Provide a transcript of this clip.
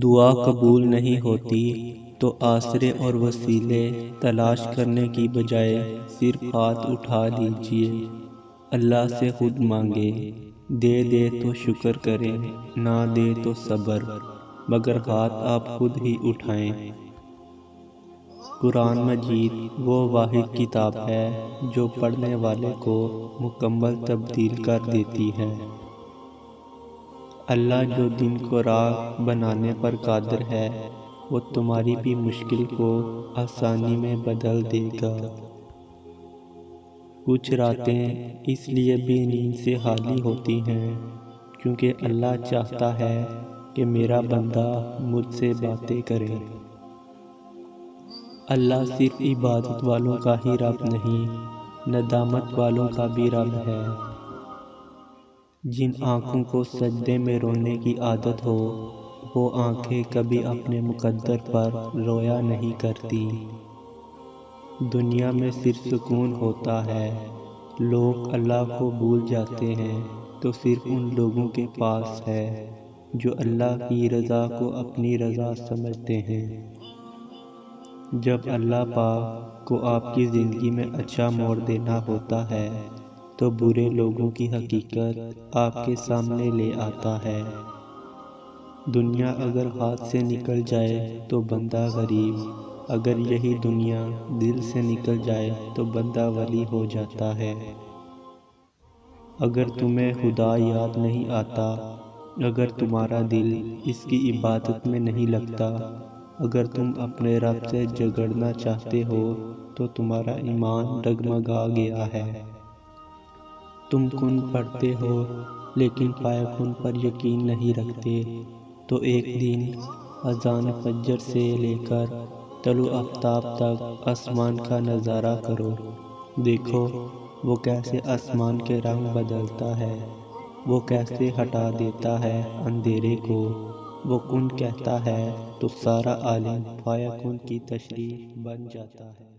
دعا قبول نہیں ہوتی تو آسرے اور وسیلے تلاش کرنے کی بجائے صرف ہاتھ اٹھا لیجئے، اللہ سے خود مانگے، دے دے تو شکر کریں، نہ دے تو صبر، مگر ہاتھ آپ خود ہی اٹھائیں۔ قرآن مجید وہ واحد کتاب ہے جو پڑھنے والے کو مکمل تبدیل کر دیتی ہے۔ اللہ جو دن کو راہ بنانے پر قادر ہے، وہ تمہاری بھی مشکل کو آسانی میں بدل دے گا۔ کچھ راتیں اس لیے بھی نیند سے خالی ہوتی ہیں کیونکہ اللہ چاہتا ہے کہ میرا بندہ مجھ سے باتیں کرے۔ اللہ صرف عبادت والوں کا ہی رب نہیں، ندامت والوں کا بھی رب ہے۔ جن آنکھوں کو سجدے میں رونے کی عادت ہو، وہ آنکھیں کبھی اپنے مقدر پر رویا نہیں کرتی۔ دنیا میں صرف سکون ہوتا ہے، لوگ اللہ کو بھول جاتے ہیں تو صرف ان لوگوں کے پاس ہے جو اللہ کی رضا کو اپنی رضا سمجھتے ہیں۔ جب اللہ پاک کو آپ کی زندگی میں اچھا موڑ دینا ہوتا ہے تو برے لوگوں کی حقیقت آپ کے سامنے لے آتا ہے۔ دنیا اگر ہاتھ سے نکل جائے تو بندہ غریب، اگر یہی دنیا دل سے نکل جائے تو بندہ ولی ہو جاتا ہے۔ اگر تمہیں خدا یاد نہیں آتا، اگر تمہارا دل اس کی عبادت میں نہیں لگتا، اگر تم اپنے رب سے جھگڑنا چاہتے ہو تو تمہارا ایمان ڈگمگا گیا ہے۔ تم کن پڑھتے ہو لیکن پائے کن پر یقین نہیں رکھتے، تو ایک دن اذان فجر سے لے کر طلوع آفتاب تک آسمان کا نظارہ کرو، دیکھو وہ کیسے آسمان کے رنگ بدلتا ہے، وہ کیسے ہٹا دیتا ہے اندھیرے کو، وہ کن کہتا ہے تو سارا عالم فایا کن کی تشریح بن جاتا ہے۔